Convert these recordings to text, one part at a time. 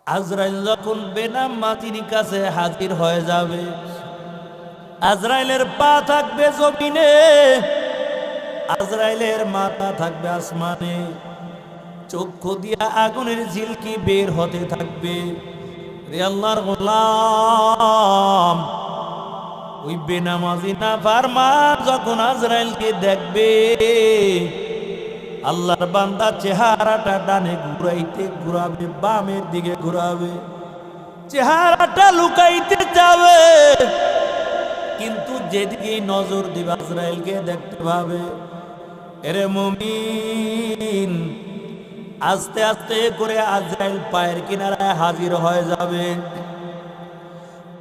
আজরাইল যখন বেনামাজির কাছে হাজির হয়ে যাবে, আজরাইলের পা থাকবে জমিনে, আজরাইলের মাথা থাকবে আসমানে, চক্ষু দিয়া আগুনের ঝিলকি বের হতে থাকবে। রে আল্লাহর গোলাম, ওই বেনামাজি না ফারমান যখন আজরাইলকে দেখবে, আল্লাহর বান্দা চেহারাটা ডানে ঘুরাইতে ঘুরাবে, বামের দিকে ঘুরাবে, চেহারাটা লুকাইতে যাবে, কিন্তু যেদিকে নজর দিবে আজরাইলকে দেখতে পাবে। এরে মুমিন, আস্তে আস্তে করে আজরাইল পায়ের কিনারায় হাজির হয়ে যাবে।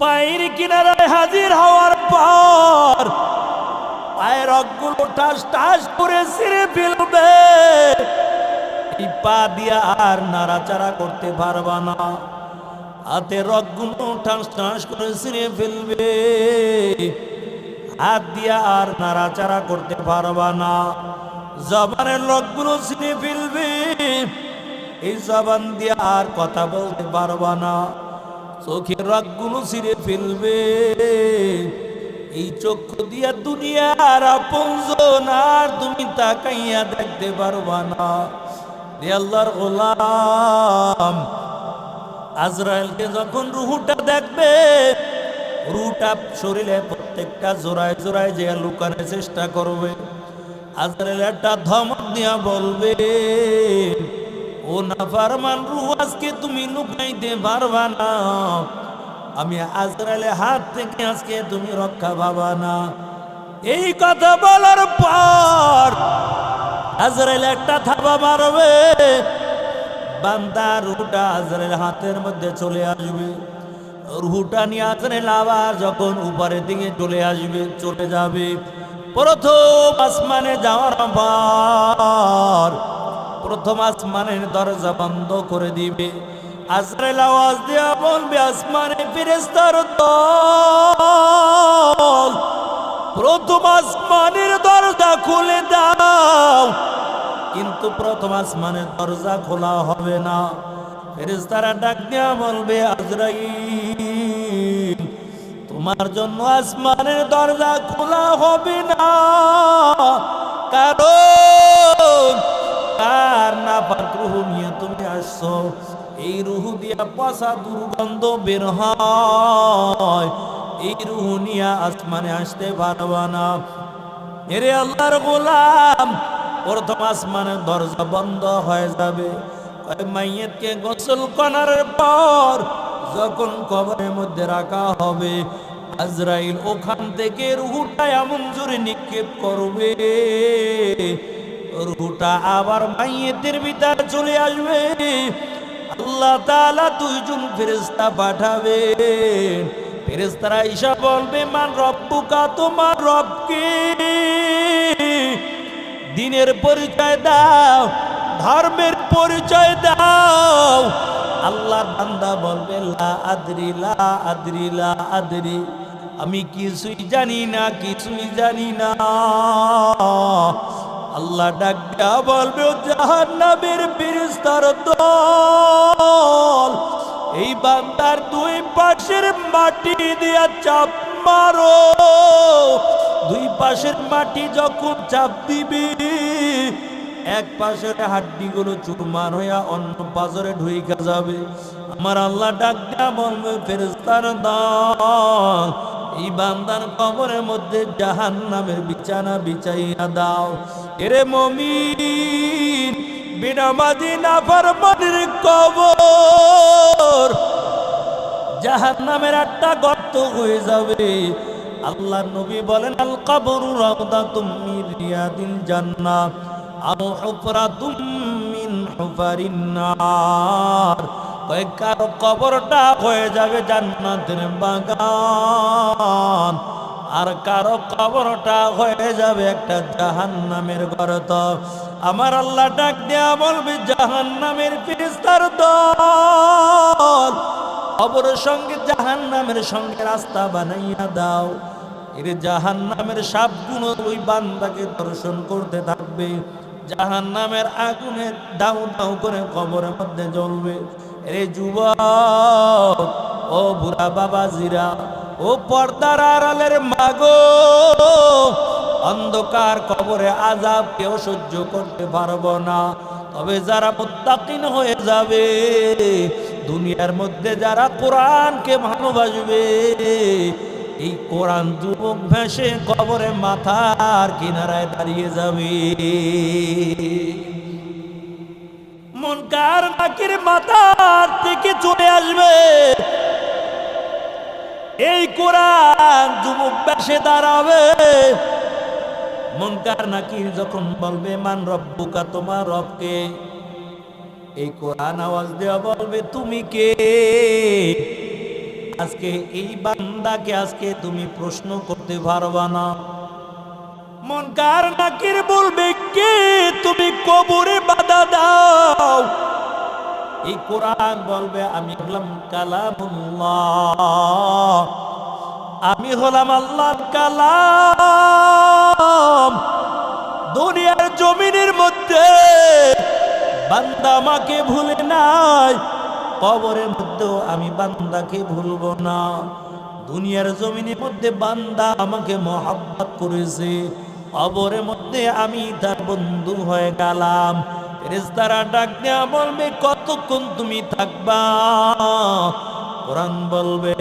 পায়ের কিনারায় হাজির হওয়ার পর পায়ের রগগুলো ঠাস ঠাস করে ছিঁড়ে ফেলবে। এই পা দিয়া আর নাড়াচাড়া করতে পারবা না, হাতের রগগুলো ঠাস ঠাস করে ছিঁড়ে ফেলবে। হাত দিয়া আর নাড়াচাড়া করতে পারবা না, জবানের রগগুলো ছিঁড়ে ফেলবে। এই জবান দিয়ে আর কথা বলতে পারবা না, চোখের রগগুলো ছিঁড়ে ফেলবে। এই চক্ষু দিয়া দুনিয়ার আপনজন আর তুমি তাকাইয়া দেখতে পারবা না। রে আল্লাহর গোলাম, আজরাইলকে যখন রুহুটা দেখবে, রুহুটা শরীরে প্রত্যেকটা জোড়ায় জোড়ায় যে লুকানোর চেষ্টা করবে। আজরাইল একটা ধমক দিয়া বলবে, ও নাফরমান রূহ, আজকে তুমি লুকাইতে পারবা না, আমি আজরাইলের হাত থেকে আজকে তুমি রক্ষা পাবা না। এই কথা বলার পর আজরাইল একটা থাবা মারবে, বান্দা রুহটা আজরাইল হাতের মধ্যে চলে আসবে। রুহটা নিয়ে আজরাইল আবার যখন উপরের দিকে চলে আসবে, চলে যাবে, প্রথম আসমানে যাওয়ার পর প্রথম আসমানের দরজা বন্ধ করে দিবে। আজরাইল আওয়াজ দিয়া বলবে, আসমানে ফেরেশতার দল, প্রথম আসমানের দরজা খুলে দাও। কিন্তু প্রথম আসমানের দরজা খোলা হবে না। ফেরেশতারা ডাক দিয়া বলবে, আজরাইল, তোমার জন্য আসমানের দরজা খোলা হবে না, কারণ কার নাপাক রূহ নিয়ে তুমি আসছো, এই রূহ দিয়া পচা দুর্গন্ধ বের হয়, এই রূহ নিয়ে আসমানে আসতে পারবা না। এরে আল্লাহর গোলাম, প্রথম আসমানের দরজা বন্ধ হয়ে যাবে। মাইয়িতকে গোসল করার পর যখন কবরের মধ্যে রাখা হবে, আজরাইল ওখান থেকে রূহটা এমন জোরে নিক্ষেপ করবে, রূহটা আবার মাইয়িতের ভিতর চলে আসবে। আল্লাহ তাআলা দুইজন ফেরেশতা পাঠাবেন। ফেরেশতারা ঈশা বলবে, মান রব্বুকা, তোমার রব কে? দিনের পরিচয় দাও, ধর্মের পরিচয় দাও। আল্লাহর বান্দা বলবে, লা আদরি, লা আদরি, লা আদরি, আমি কিছুই জানি না, কিছুই জানি না। আল্লাহ ডাক দিয়া বলবে, জাহান্নামের ফেরেশতার দল, এই বান্দার দুই পাশের মাটি দিয়া চাপ মারো। দুই পাশের মাটি যখন চাপ দিবি, এক পাশের হাড্ডিগুলো চুরমার হইয়া অন্য পাশে ঢুইকা যাবে। আমার আল্লাহ ডাক দিয়া বলবে, ফেরেশতার দল, এই বান্দার কবরের মধ্যে জাহান্নামের বিছানা বিছাইয়া দাও। এরে মুমিন, বেনামাজি নাফরমানের কবর জাহান্নামের একটা গর্ত হয়ে যাবে। আল্লাহর নবী বলেন, আল কবরু রাউদাতুম মিন রিয়াদিল জান্নাহ আও হুফরাতুম মিন হুফারিন নার। কারো কবরটা হয়ে যাবে জান্নাতের বাগান, আর কারো কবরটা হয়ে যাবে একটা জাহান্নামের গর্ত। আমার আল্লাহ ডাক দেয়া বলবে, জাহান্নামের ফেরেশতার দল, কবরের সঙ্গে জাহান্নামের সঙ্গে রাস্তা বানাইয়া দাও। এর জাহান্নামের সাপগুলো ওই বান্দাকে দর্শন করতে থাকবে, জাহান্নামের আগুনে দাউ দাউ করে কবরের মধ্যে জ্বলবে। রে যুবক, ও বুড়া বাবাজিরা, ও পর্দার আড়ালের মাগো, অন্ধকার কবরে আযাব কেউ সহ্য করতে পারবো না, তবে যারা মুত্তাকিন হয়ে যাবে, দুনিয়ার মধ্যে যারা কোরআনকে ভালোবাসবে, এই কোরআন যুবক ভেসে কবরে মাথার কিনারায় দাঁড়িয়ে যাবে। মুনকার নাকির মাথার থেকে চলে আসবে, এই কোরআন যুবক বেশে দাঁড়াবে। মুনকার নাকির যখন বলবে মান রব্বুকা, তোমার রবকে, এই কোরআন আওয়াজ দেওয়া বলবে তুমি কে। আজকে এই বান্দাকে আজকে তুমি প্রশ্ন করতে পারবা না। মুনকার নাকির বলবে কে তুমি কবরে বাধা দাও। এই কোরআন বলবে আমি হলাম কালামুল্লাহ, আমি হলাম আল্লাহর কালাম। দুনিয়ার জমিনের মধ্যে বান্দা আমাকে ভুলে নাই, কবরের মধ্যেও আমি বান্দাকে ভুলব না। দুনিয়ার জমিনের মধ্যে বান্দা আমাকে মহব্বত করেছে, কবরের মধ্যে আমি তার বন্ধু হয়ে গেলাম। ফেরেশতারা ডাক দেয়া বলবে কতক্ষণ তুমি থাকবা? কোরআন বলবে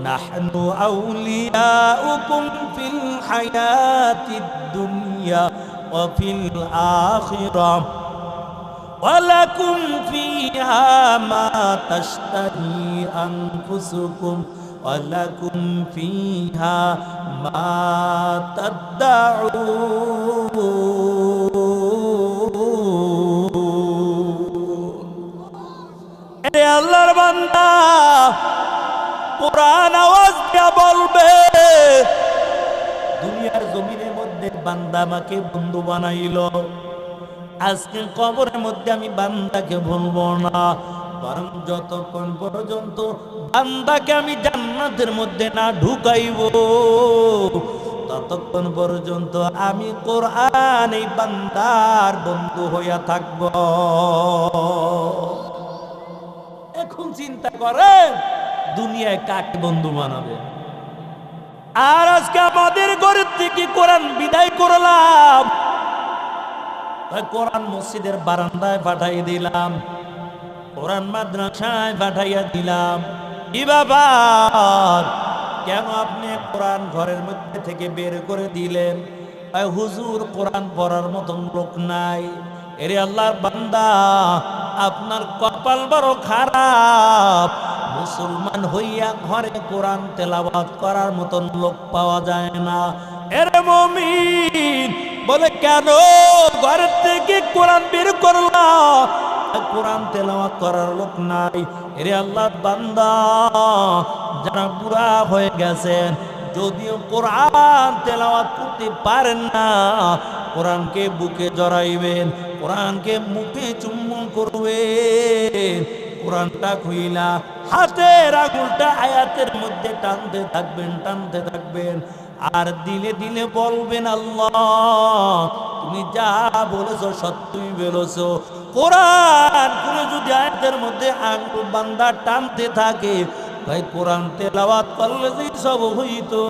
নাহনু আউলিয়াউকুম ফিল হায়াতিদ দুনিয়া ওয়া ফিল আখিরাহ ওয়ালাকুম ফিহা মা তাশতাহি আনফুসুকুম ওয়ালাকুম ফিহা মা তাদউন। এ আল্লাহর বান্দা, কোরআন আওয়াজ দিয়া বলবে দুনিয়ার জমিনের মধ্যে বান্দা আমাকে বন্ধু বানাইল, আজকে কবরের মধ্যে আমি বান্দাকে ভুলবো না, বরং যতক্ষণ পর্যন্ত বান্দাকে আমি জান্নাতের মধ্যে না ঢুকাইব, ততক্ষণ পর্যন্ত আমি কোরআন এই বান্দার বন্ধু হইয়া থাকব। এখন চিন্তা করেন দুনিয়ায় কাকে বন্ধু বানাবে। আর আজকে আমাদের ঘরের থেকে কোরআন বিদায় করলাম, কোরআন মসজিদের বারান্দায় পাঠাই দিলাম, কোরআন মাদ্রাসায় পাঠাইয়া দিলাম। কি ব্যাপার, কেন আপনি কোরআন ঘরের মধ্যে থেকে বের করে দিলেন? হুজুর কোরআন পড়ার মতন লোক নাই। এরে আল্লাহর বান্দা, আপনার কপাল বড় খারাপ, মুসলমান হইয়া ঘরে কোরআন তেলাওয়াত করার মতন লোক পাওয়া যায় না। এরে মুমিন বলে কেন ঘরের থেকে কোরআন বের করলা? কোরআন তেলাওয়াত করার লোক নাই। এরে আল্লাহর বান্দা, যারা বুড়া হয়ে গেছেন, যদিও কোরআন তেলাওয়াত করতে পারেন না, কোরআনকে বুকে জড়াইবেন, কোরআনকে মুখে চুম্বন করবেন, কোরআনটা খুইলা হাতের আঙুলটা আয়াতের মধ্যে টানতে থাকবেন, টানতে থাকবেন, আর দিলে দিলে বলবেন আল্লাহ তুমি যা বলেছো সত্যই বলেছো। কোরআন খুলে যদি আয়াতের মধ্যে আঙুল বান্দা টানতে থাকে, ভাই কোরআন তেলাওয়াত করলে যে সব হইতো,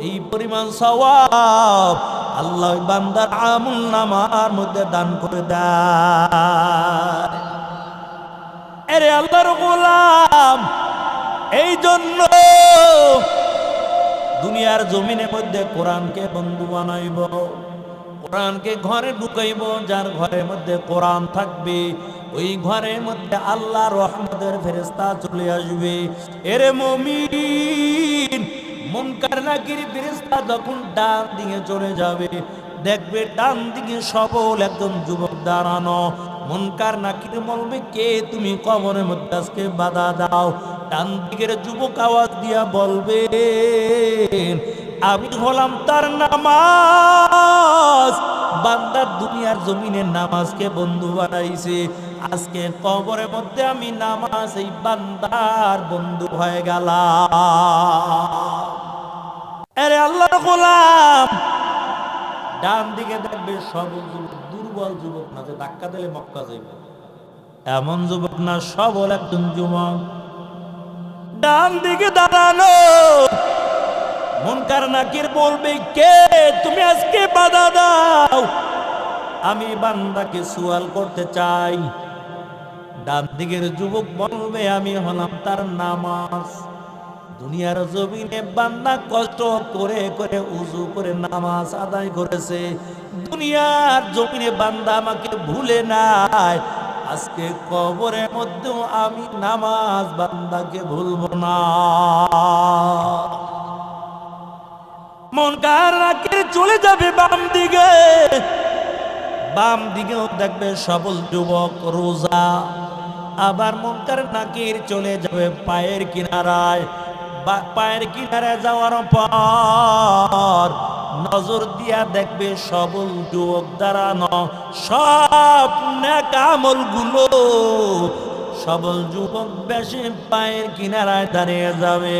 এই পরিমাণ সওয়াব আল্লাহ বান্দার আমল নামার মধ্যে দান করে দেয়। আরে আল্লাহর গোলাম, এই জন্য দুনিয়ার জমিনের মধ্যে কোরআনকে বন্ধু বানাইব, কোরআনকে ঘরে ঢুকাইব। যার ঘরের মধ্যে কোরআন থাকবে, ওই ঘরের মধ্যে আল্লাহর রহমতের ফেরেশতা চলে আসবে। এরে মুমিন, মুনকার নাকির ফেরেশতা যখন ডান দিকে চলে যাবে, দেখবে ডান দিকে সবল একজন যুবক দাঁড়ানো। মুনকার নাকির বলবে কে তুমি কবরের মধ্যে আজকে বাধা দাও? ডান দিকের যুবক আওয়াজ দিয়া বলবে আমি হলাম তার নামাজ। বান্দা দুনিয়ার জমিনের নামাজকে বন্ধু বানাইছে, আজকে কবরের মধ্যে আমি নামাজ এই বান্দার বন্ধু হয়ে গেলাম। আরে আল্লাহর গোলাম, ডান দিকে দেখবে সবল যুবক, দুর্বল যুবক না, যে ধাক্কা দিলে মক্কা যাইবে, এমন যুবক না, সবল একজন যুবক। ডান দিকে দাঁড়ানো মুনকার নাকির বলবে, কে তুমি আজকে বাধা দাও, আমি বান্দাকে সুয়াল করতে চাই। ডান দিকের যুবক বলবে, আমি হলাম তার নামাজ। দুনিয়ার জমিনে বান্দা কষ্ট করে করে উজু করে নামাজ আদায় করেছে, দুনিয়ার জমিনে বান্দা আমাকে ভুলে নাই। আজকে কবরের মধ্যেও আমি নামাজ বান্দাকে ভুলবো না। মুনকার নাকির চলে যাবে বাম দিকে, বাম দিকেও দেখবে সবল যুবক রোজা। আবার মুনকার নাকির চলে যাবে পায়ের কিনারায়, পায়ের কিনারে যাওয়ার পর নজর দিয়া দেখবে সবল যুবক দাঁড়ানো, সব নেক আমলগুলো সবল যুবক বেশি পায়ের কিনারায় দাঁড়িয়ে যাবে।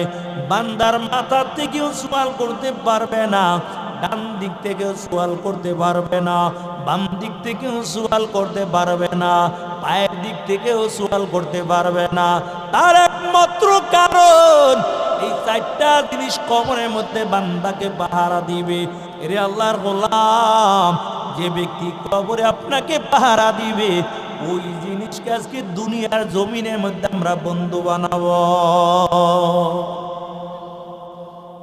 বান্দার মাথা থেকেও সওয়াল করতে পারবে না, ডান দিক থেকেও সওয়াল করতে পারবে না, বাম দিক থেকেও সওয়াল করতে পারবে না, পায়ের দিক থেকেও সওয়াল করতে পারবে না। তার একমাত্র কারণ এই চারটা জিনিস কবরের মধ্যে বান্দাকে পাহারা দিবে। এরে আল্লাহর গোলাম, যে ব্যক্তি কবরে আপনাকে পাহারা দিবে, ওই জিনিসকে আজকে দুনিয়ার জমিনের মধ্যে আমরা বন্ধু বানাবো।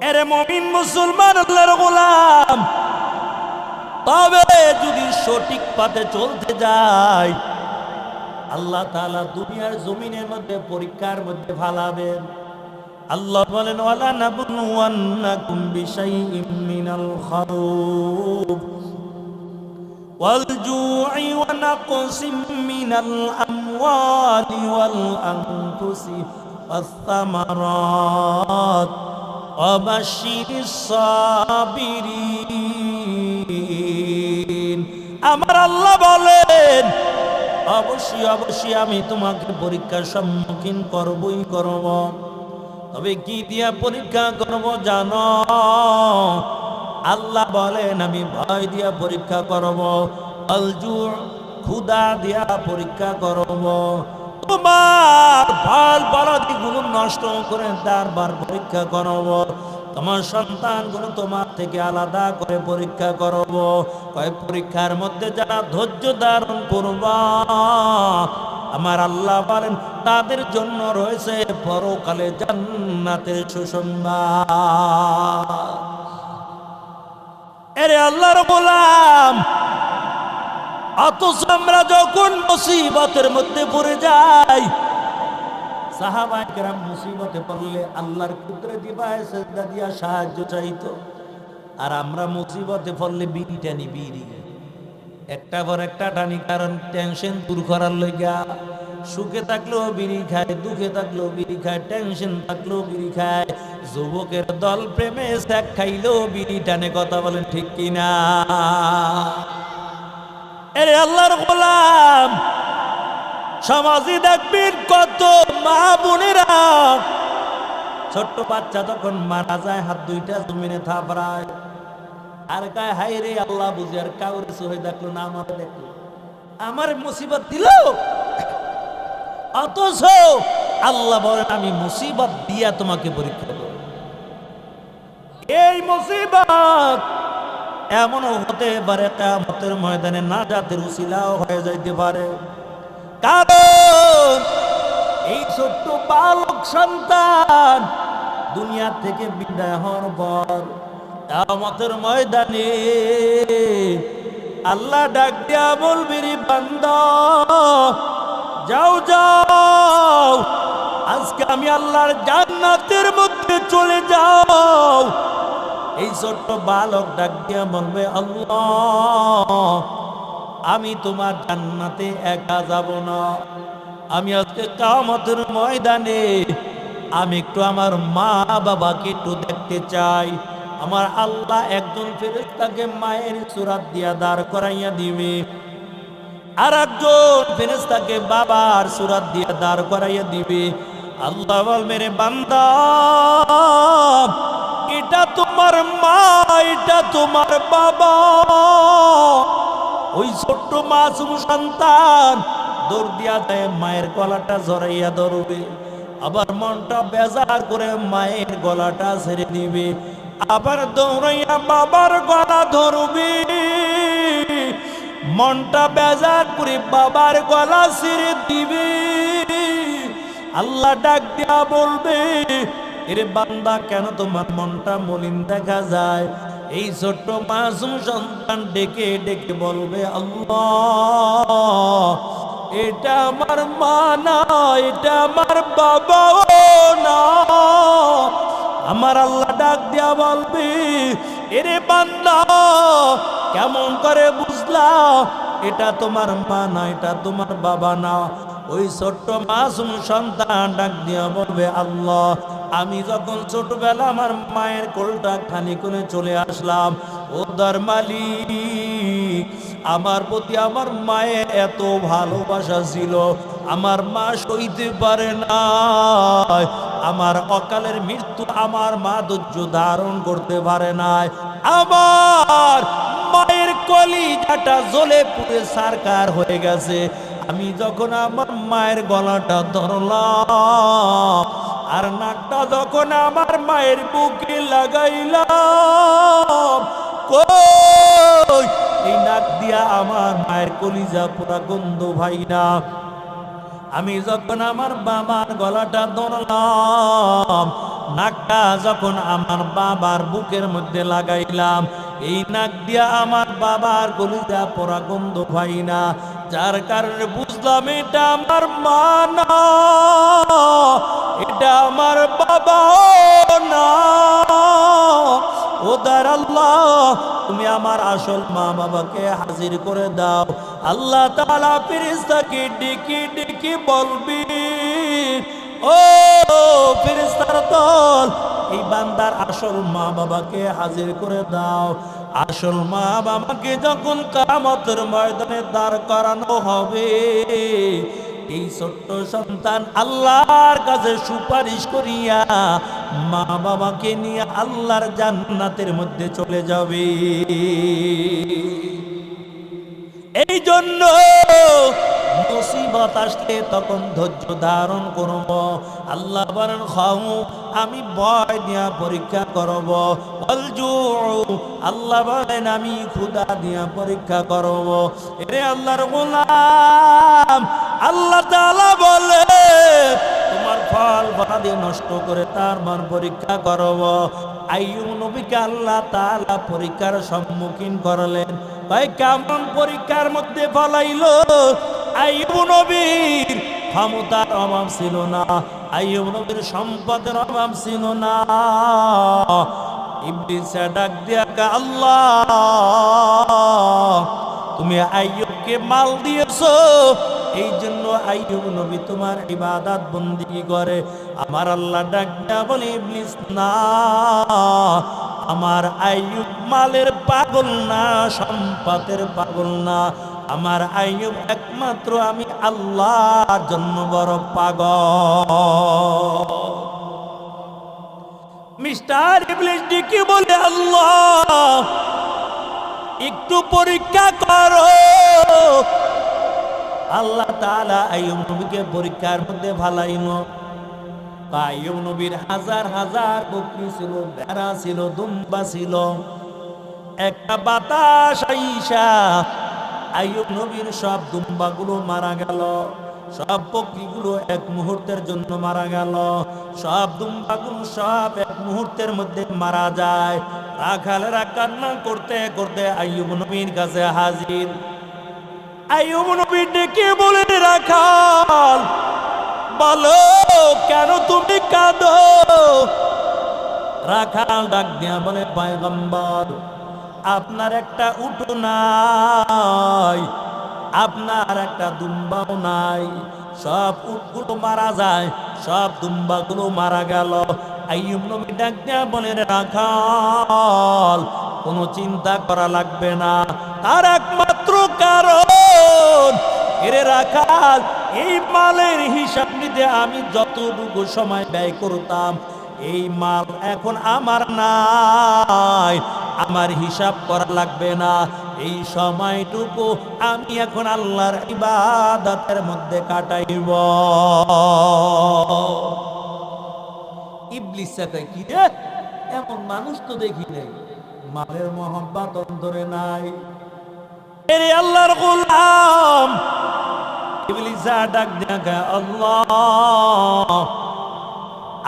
এরে মুমিন মুসলমান আল্লাহর গোলাম, তবে যদি সঠিক পথে চলতে যায়, আল্লাহ তাআলা দুনিয়ার জমিনের মধ্যে পরীক্ষার মধ্যে ফালাবেন। আল্লাহ বলেন, ওয়ালা নাবলুওয়ান্নাকুম বিশাইইম মিনাল খাউফ ওয়াল জু'i ওয়া নাকসিম মিনাল আমওয়ালি ওয়াল আনফুসি ওয়াস সামারাত ওয়া বাশশিরিস সাবিরিন। আমার আল্লাহ বলেন, অবশ্যই অবশ্যই আমি তোমাকে পরীক্ষার সম্মুখীন করবই করব। তবে কি দিয়া পরীক্ষা করব জানো? আল্লাহ বলেন, আমি ভয় দিয়া পরীক্ষা করব, আলজু ক্ষুধা দিয়া পরীক্ষা করব, তোমার ফল ফলাদিগুলো নষ্ট করে তারবার পরীক্ষা করব, তোমার সন্তানগুলো তোমার থেকে আলাদা করে পরীক্ষা করব। কয় পরীক্ষার মধ্যে যারা ধৈর্য ধারণ করবা, আমার আল্লাহ বলেন তাদের জন্য রয়েছে পরকালে জান্নাতের সুসংবাদ। এরে আল্লাহর গোলাম, অথচ আমরা যখন মুসিবতের মধ্যে পড়ে যাই, সাহাবায়ে কেরাম মুসিবতে পড়লে আল্লাহর কুদরতি পায়ে সিজদা দিয়া সাহায্য চাইতো, আর আমরা মুসিবতে পড়লে বিড়ি টানি, বিড়ি একটা পর একটা টানি। কারণ টেনশন দূর করার লইগা, সুখে থাকলেও বিড়ি খায়, দুঃখে থাকলেও বিড়ি খায়, টেনশন থাকলেও বিড়ি খায়। যুবকের দল প্রেমে স্যাক খাইলেও বিড়ি টানে, কথা বলেন ঠিক কিনা? এরে আল্লাহর গোলাম, সমাজে দেখবেন কত মা বোনেরা, ছোট্ট বাচ্চা যখন মারা যায় হাত দুইটা জমিনে থাপড়ায়, আর গায়ে হাই রে আল্লাহ বুঝি, আর কাউরে সহে দেখলো না, আমাকে দেখলো, আমার মুসিবত দিল। অথচ আল্লাহ বলেন, আমি মুসিবত দিয়া তোমাকে পরীক্ষা করব। এই মুসিবত এমনও হতে পারে কিয়ামতের ময়দানে নাজাতের উসিলাও হয়ে যাইতে পারে। কারণ এই ছোট্ট বালক সন্তান দুনিয়া থেকে বিদায় হওয়ার পর কিয়ামতের ময়দানে আল্লাহ ডাক দিয়া বলবে, রে বান্দা, যাও যাও, আজকে আমি আল্লাহর জান্নাতের মধ্যে চলে যাও। এই ছোট্ট বালক ডাক দিয়া বলবে, আল্লাহ, আমি তোমার জান্নাতে একা যাব না, আমি আজকে কিয়ামতের ময়দানে আমি একটু আমার মা বাবাকে একটু দেখতে চাই। আমার আল্লাহ একজন ফেরেশতাকে মায়ের সূরত দিয়া দাঁড় করাইয়া দিবে, আর একজন ফেরেশতাকে বাবার সূরত দিয়া দাঁড় করাইয়া দিবে। আল্লাহ বলবে, রে বান্দা, এটা তোমার মা, এটা তোমার বাবা। ওই ছোট্ট মাসুম সন্তান দৌড় দিয়া দেয় মায়ের গলাটা জড়াইয়া ধরবে, আবার মনটা বেজার করে মায়ের গলাটা ছেড়ে দিবে, আবার দৌড়াইয়া বাবার গলা ধরবে, মনটা বেজার করে বাবার গলা ছেড়ে দিবে। আল্লাহ ডাক দিয়া বলবে, এরে বান্দা কেন তোমার মনটা মলিন দেখা যায়? এই ছোট্ট মাসুম সন্তান ডেকে ডেকে বলবে, আল্লাহ এটা আমার মা না, এটা আমার বাবাও না। আমার আল্লাহ ডাক দিয়া বলবে, এরে বান্দা কেমন করে বুঝলা এটা তোমার মা না, এটা তোমার বাবা না? ওই ছোট্ট মাসুম সন্তান ডাক দিয়া বলবে, আল্লাহ আমি যখন ছোটবেলা আমার মায়ের কোলটা খানি করে চলে আসলাম, ও দর মালিক আমার প্রতি আমার মায়ের এত ভালোবাসা ছিল, আমার মা সইতে পারে না, আমার অকালের মৃত্যু আমার মা ধৈর্য ধারণ করতে পারে নাই, আমার মায়ের কলিজাটা জ্বলে পুড়ে সারকার হয়ে গেছে। আমি যখন আমার মায়ের গলাটা ধরলাম আর নাকটা যখন আমার মায়ের বুকে লাগাইলাম, কই এই নাক দিয়া আমার মায়ের কলিজা পুরা গন্ধ ভাই না। আমি যখন আমার বাবার গলাটা ধরলাম, নাকটা যখন আমার বাবার বুকের মধ্যে লাগাইলাম, এই নাক দিয়া আমার বাবার কলিজা পোড়া গন্ধ ভাই না, যার কারণে বুঝলাম এটা আমার মা না, এটা আমার বাবাও না। ও দার আল্লাহ তুমি আমার আসল মা বাবাকে হাজির করে দাও। আল্লাহ তাআলা ফেরেশতাকে ডেকে ডেকে বলবি, ও ফেরেশতার দল এই বান্দার আসল মা বাবাকে হাজির করে দাও। আসল মা বাবাকে যখন কিয়ামতের ময়দানে দাঁড় করানো হবে, এই ছোট্ট সন্তান আল্লাহর কাছে সুপারিশ করিয়া মা বাবাকে নিয়ে আল্লাহর জান্নাতের মধ্যে চলে যাবে। এই জন্য মুসিবত আসলে তখন ধৈর্য ধারণ করব। আল্লাহ বলেন খাউফ আমি ভয় দিয়া পরীক্ষা করব, আল্লাহ বলেন আমি ক্ষুধা দিয়া পরীক্ষা করব। এরে আল্লাহর গোলাম আল্লাহ তাআলা বলে তোমার ফল বাদে নষ্ট করে তার মান পরীক্ষা করব। আইয়ুব নবীকে আল্লাহ তাআলা পরীক্ষার সম্মুখীন করলেন। ভাই কেমন পরীক্ষার মধ্যে ফলাইলো? আইয়ুব নবীর ক্ষমতার অভাব ছিল না, আইয়ুব নবীর সম্পদের অভাব ছিল না। ইবলিস ডাক দিয়া কা আল্লাহ তুমি আইয়ুবকে মাল দিয়েছো, এই জন্য আইয়ুব নবী তোমার ইবাদত বন্দেগী করে। আমার আল্লাহ ডাক দিয়া বলে, ইবলিস না, আমার আইয়ুব মালের পাগল না, সম্পদের পাগল না, আমার আইয়ুব একমাত্র আমি আল্লাহর জন্য বড় পাগল। মিস্টার ইবলিস ডেকে বলে, আল্লাহ একটু পরীক্ষা করো। আল্লাহ তাআলা আইয়ুব নবীকে পরীক্ষার মধ্যে ফালাইলো। আইয়ুব নবীর হাজার হাজার বকরি ছিল, ভেড়া ছিল, দুম্বা ছিল। একটা বাতাস আইসা আইয়ুব নবীর সব দুম্বাগুলো মারা গেল, সব বকরিগুলো এক মুহূর্তের জন্য মারা গেল। সব দুম্বাগুলো সব এক মুহূর্তের মধ্যে মারা যায়। রাখালেরা কান্না করতে করতে আইয়ুব নবীর কাছে হাজির। আইয়ুব নবী ডেকে বলে, রাখাল বলো কেন তুমি কাঁদো? রাখাল ডাক দিয়া বলে, পয়গম্বর আপনার একটা উট নাই, আপনার একটা দুম্বাও নাই, সব উটগুলো মারা যায়, সব দুম্বাগুলো মারা গেল। আইয়ুব নবী ডাক দিয়া বলে, রাখাল কোনো চিন্তা করা লাগবে না, তার একমাত্র কারণ এরে রাখাল এই মালের হিসাব নিতে আমি যতটুকু সময় ব্যয় করতাম, এই মাল এখন আমার নাই, আমার হিসাব করা লাগবে না। এই সময়টুকু আমি এখন আল্লাহর ইবাদতের মধ্যে কাটাইব। ইবলিস কয় কি রে, এমন মানুষ তো দেখি নাই, মালের মোহাব্বত অন্তরে নাই। এরে আল্লাহর গোলাম ইবলিস ডাক দেখা, আল্লাহ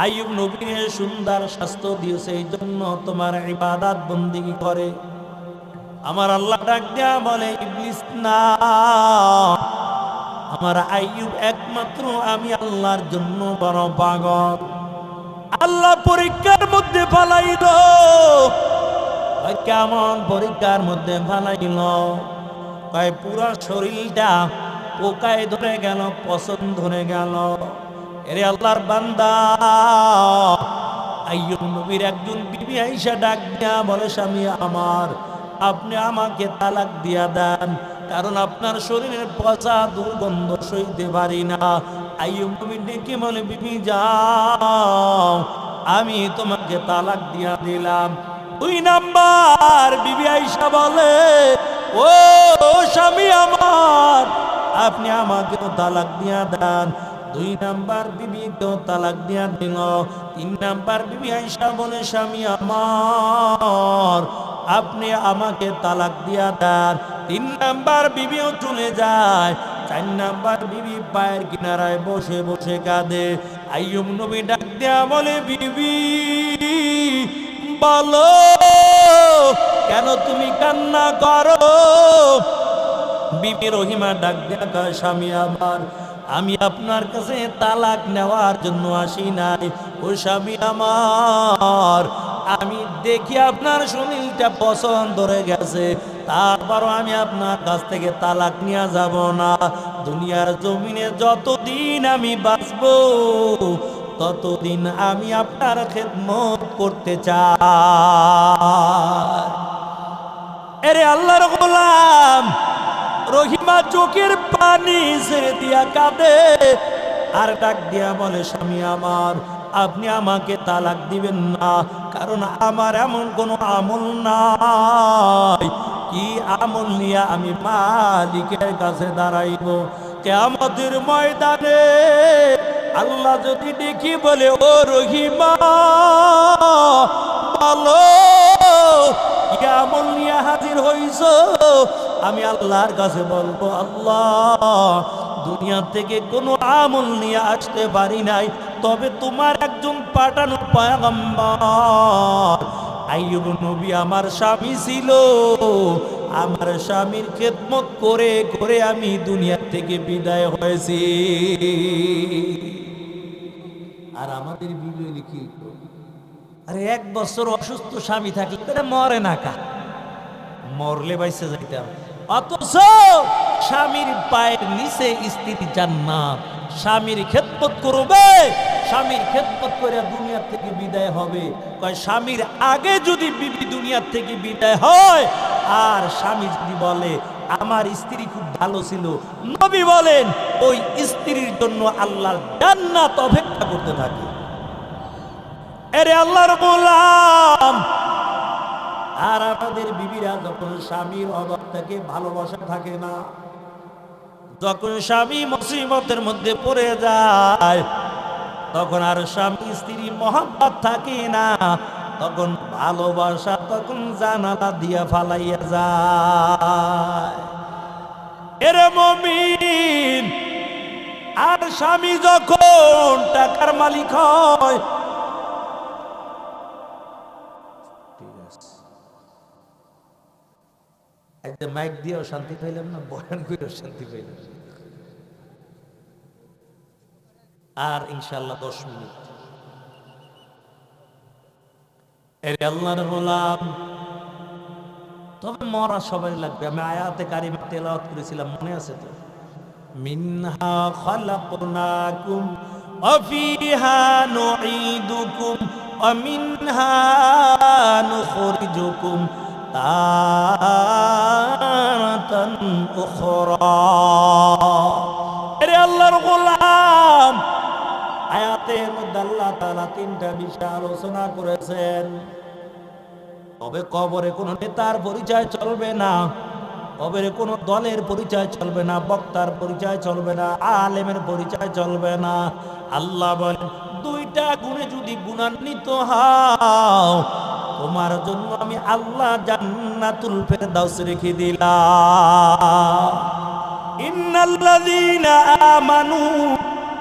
আইয়ুব নবীর সুন্দর স্বাস্থ্য দিয়েছে, এই জন্য তোমার ইবাদত বন্দেগী করে। আমার আল্লাহ ডাক দেয়া বলে, ইবলিস না, আমার আইয়ুব একমাত্র আমি আল্লাহর জন্য বড় পাগল। আল্লাহ পরীক্ষার মধ্যে ফালাইল। কেমন পরীক্ষার মধ্যে ফালাইল? কয় পুরা শরীরটা পোকায় ধরে গেল, পছন্দ ধরে গেল। এরে আল্লাহর বান্দা, আইয়ুব নবীর একজন বিবি আয়েশা ডাক দিয়া বলে, স্বামী আমার, আপনি আমাকে তালাক দিয়া দেন, কারণ আপনার শরীরের পচা দুর্গন্ধ সইতে পারি না। আইয়ুব নবী ডেকে বলে, বিবি যাও, আমি তোমাকে তালাক দিয়া দিলাম। 2 নাম্বার বিবি আয়েশা বলে, ও স্বামী আমার, আপনি আমাকেও তালাক দিয়া দেন। 2 নাম্বার বিবিকেও তালাক দিয়া দিল। 3 নাম্বার বিবি আয়েশা বলে, স্বামী আমার, আপনি আমাকে তালাক দিয়া দেন। 3 নাম্বার বিবিও চলে যায়। 4 নাম্বার বিবি পায়ের কিনারায় বসে বসে কাঁদে। আইয়ুব নবী ডাক দেয়া বলে, বিবি বলো, কেন তুমি কান্না করো? বিবি রহিমা ডাক দেয়া কয়, স্বামী আমার, আমি আপনার কাছে তালাক নেওয়ার জন্য আসি নাই। ও স্বামী আমার, আমি দেখি আপনার শরীরটা পছন্দ ধরে গেছে, তারপরও আমি আপনার কাছ থেকে তালাক নিয়ে যাব না। দুনিয়ার জমিনে যতদিন আমি বাঁচবো, ততদিন আমি আপনার খেদমত করতে চাই। এরে আল্লাহর গোলাম, রহিমা চোখের পানি ছেড়ে দিয়া কাঁদে, আর ডাক দিয়া বলে, স্বামী আমার, আপনি আমাকে তালাক দিবেন না, কারণ আমার এমন কোনো আমল নাই। কি আমল নিয়ে আমি মালিকের কাছে দাঁড়াইব? কিয়ামতের ময়দানে আল্লাহ যদি দেখি বলে, ও রহিমা বলো, কি আমল নিয়ে হাজির হইছ? আমি আল্লাহর কাছে বলবো, আল্লাহ দুনিয়া থেকে কোনো আমল নিয়ে আসতে পারি নাই, তবে তোমার একজন পাঠানো পয়গম্বর আইয়ুব নবী আমার স্বামী ছিল, আমার স্বামীর খেদমত করে করে আমি দুনিয়া থেকে বিদায় হয়েছি। আর আমাদের বিবি লিখি, আরে 1 বছর অসুস্থ স্বামী থাকলে মরে না, কা মরলে বাইসে যাইতাম। অথচ স্বামীর পায়ের নিচে স্ত্রী জান্নাত, স্বামীর খেদমত করবে, স্বামীর খেদমত করে দুনিয়া থেকে বিদায় হবে। কয় স্বামীর আগে যদি বিবি দুনিয়া থেকে বিদায় হয়, আর স্বামী যদি বলে আমার স্ত্রী খুব ভালো ছিল, নবী বলেন ওই স্ত্রীর জন্য আল্লাহর জান্নাত অপেক্ষা করতে থাকে। এরে আল্লাহর গোলাম, আর আমাদের বিবিরা যখন স্বামীর অভাব থাকে, ভালোবাসা থাকে না, যখন স্বামী মুসিবতের মধ্যে পড়ে যায়, তখন আর স্বামী স্ত্রী মহব্বত থাকে না, তখন ভালোবাসা তখন জানালা দিয়া ফালাইয়া যায়। এরে মুমিন, আর স্বামী যখন টাকার মালিক হয়, মাইক দিয়েও শান্তি পাইলাম না, বয়ান করেও শান্তি পাইলাম। আর ইনশাআল্লাহ 10 মিনিট। এর আল্লাহর গোলাম, তবে মরা সবাই লাগবে। আমি আয়াতে কারিমা তেলাওয়াত করেছিলাম, মনে আছে তো? মিনহা খালাকনাকুম ওয়া ফিহা নুঈদুকুম ওয়া মিনহা নুখরিজুকুম তারাতান উখরা। এরে আল্লাহর গোলাম, আয়াতের মধ্যে আল্লাহ তাআলা 3টা বিষয় আলোচনা করেছেন। তবে কবরে কোন নেতার পরিচয় চলবে না, কবরে কোনো দলের পরিচয় চলবে না, বক্তার পরিচয় চলবে না, আলেমের পরিচয় চলবে না। আল্লাহ বলেন দুইটা গুণে যদি গুণান্বিত হও, তোমার জন্য আমি আল্লাহ জান্নাতুল ফেরদাউস রেখে দিলাম। ইন্নাল্লাযীনা আমানু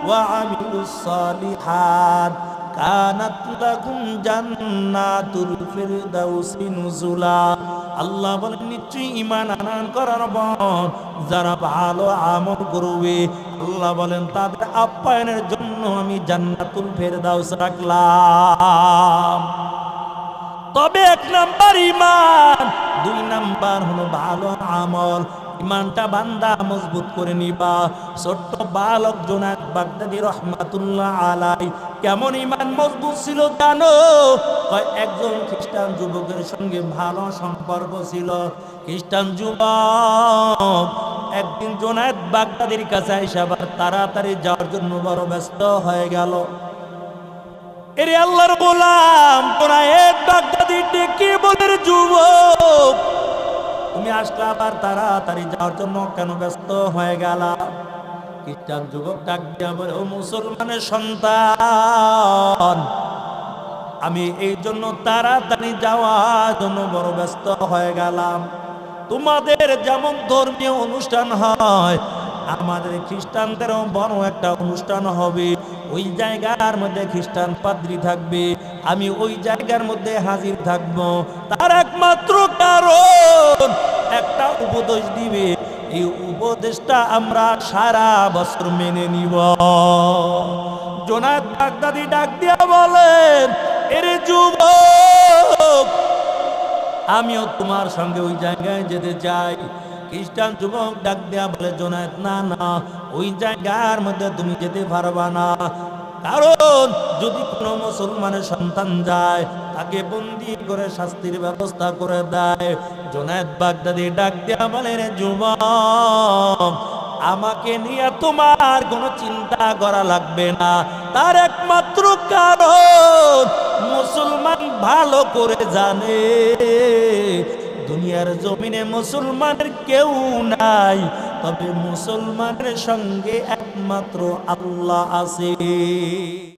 ওয়া আমিলুস সালিহাত কানাত লাকুম জান্নাতুল ফিরদাউসি নুজুলা। আল্লাহ বলেন নিশ্চয়ই ঈমান আনয়ন করার পর যারা ভালো আমল করবে, আল্লাহ বলেন তাদের আপ্যায়নের জন্য আমি জান্নাতুল ফিরদাউস রাখলাম। তবে 1 নাম্বার ঈমান, 2 নাম্বার হলো ভালো আমল। ঈমানটা বান্দা মজবুত করে নিবা। ছোট্ট বালক জুনায়েদ বাগদাদী রহমাতুল্লাহ আলাই কেমন ঈমান মজবুত ছিল জানো? একজন খ্রিস্টান যুবকের সঙ্গে ভালো সম্পর্ক ছিল। খ্রিস্টান যুবক একদিন জুনায়েদ বাগদাদীর কাছে এসে আবার তাড়াতাড়ি যাওয়ার জন্য বড় ব্যস্ত হয়ে গেল। এরে আল্লাহর গোলাম, জুনায়েদ বাগদাদী ডেকে বলে, যুবক তুমি আসলে আবার তাড়াতাড়ি যাওয়ার জন্য কেন ব্যস্ত হয়ে গেলা? খ্রিস্টান যুবক ডাক দিয়া বলে, ও মুসলমানের সন্তান, আমি এই জন্য তাড়াতাড়ি যাওয়ার জন্য বড় ব্যস্ত হয়ে গেলাম। তোমাদের যেমন ধর্মীয় অনুষ্ঠান হয়, আমাদের খ্রিস্টানদেরও বড় একটা অনুষ্ঠান হবে। ওই জায়গার মধ্যে খ্রিস্টান পাদ্রী থাকবে, আমি ওই জায়গার মধ্যে হাজির থাকব। তার একমাত্র কারণ একটা উপদেশ দিবে, এই উপদেশটা আমরা সারা বছর মেনে নিব। জুনায়েদ বাগদাদী ডাক দিয়া বলেন, এরে যুবক, আমিও তোমার সঙ্গে ওই জায়গায় যেতে চাই। খ্রিস্টান যুবক ডাক দেয়া বলে, জুনায়েদ না না, ওই জায়গার মধ্যে তুমি যেতে পারবা না। কারণ যদি কোনো মুসলমানের সন্তান যায়, তাকে বন্দি করে শাস্তির ব্যবস্থা করে দেয়। জুনায়েদ বাগদাদী ডাক দেয়া বলে, রে যুবক, আমাকে নিয়ে তোমার কোনো চিন্তা করা লাগবে না। তার একমাত্র কারণ মুসলমান ভালো করে জানে দুনিয়ার জমিনে মুসলমানের কেউ নাই, তবে মুসলমানের সঙ্গে একমাত্র আল্লাহ আছে।